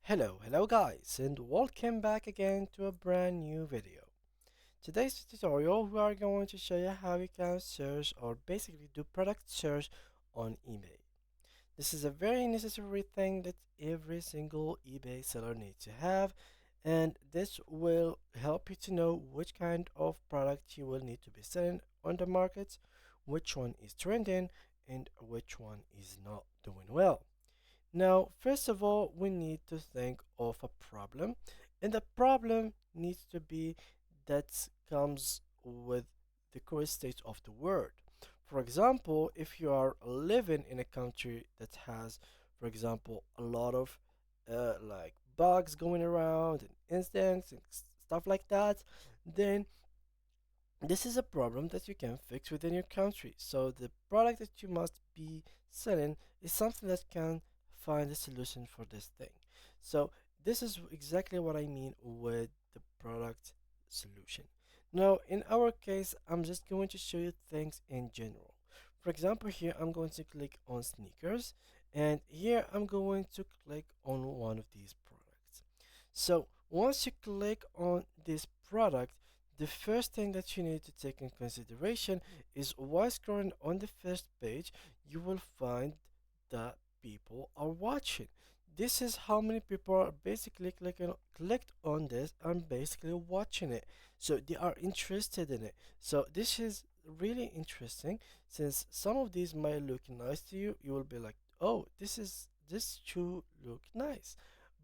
Hello guys, and welcome back again to a brand new video. Today's tutorial we are going to show you how you can search or basically do product search on eBay. This is a very necessary thing that every single eBay seller needs to have, and this will help you to know which kind of product you will need to be selling on the market, which one is trending, and which one is not doing well. Now, first of all, we need to think of a problem, and the problem needs to be that comes with the current state of the world. For example, if you are living in a country that has, for example, a lot of like bugs going around and incidents and stuff like that, then this is a problem that you can fix within your country. So the product that you must be selling is something that can find a solution for this thing. So this is exactly what I mean with the product solution. Now, in our case, I'm just going to show you things in general. For example, here I'm going to click on sneakers, and here I'm going to click on one of these products. So once you click on this product, the first thing that you need to take in consideration is while scrolling on the first page, you will find that people are watching. This is how many people are basically clicked on this and basically watching it. So they are interested in it. So this is really interesting since some of these might look nice to you. You will be like, oh, this shoe look nice,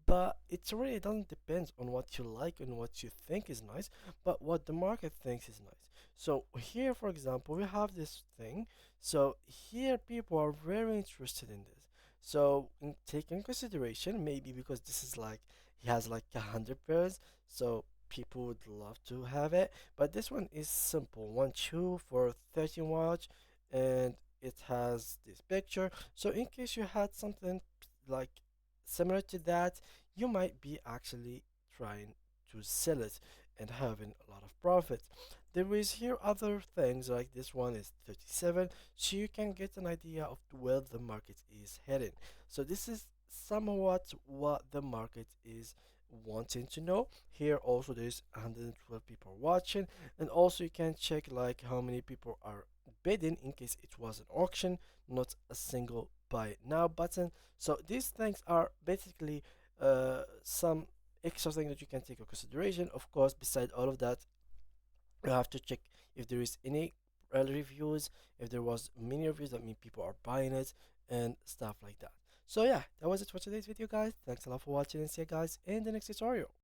but it really doesn't depend on what you like and what you think is nice, but what the market thinks is nice. So here, for example, we have this thing. So here people are very interested in this. So take in consideration, maybe because this is like he has like 100 pairs, so people would love to have it. But this one is simple, one shoe for 13 watch, and it has this picture. So in case you had something like similar to that, you might be actually trying to sell it and having a lot of profit. There is here other things like this one is 37, so you can get an idea of where the market is heading. So this is somewhat what the market is wanting to know. Here also there's 112 people watching, and also you can check like how many people are bidding in case it was an auction, not a single buy now button. So these things are basically some extra thing that you can take into consideration. Of course, beside all of that, you have to check if there is any reviews. If there was many reviews, that mean people are buying it and stuff like that. So yeah, that was it for today's video, guys. Thanks a lot for watching, and see you guys in the next tutorial.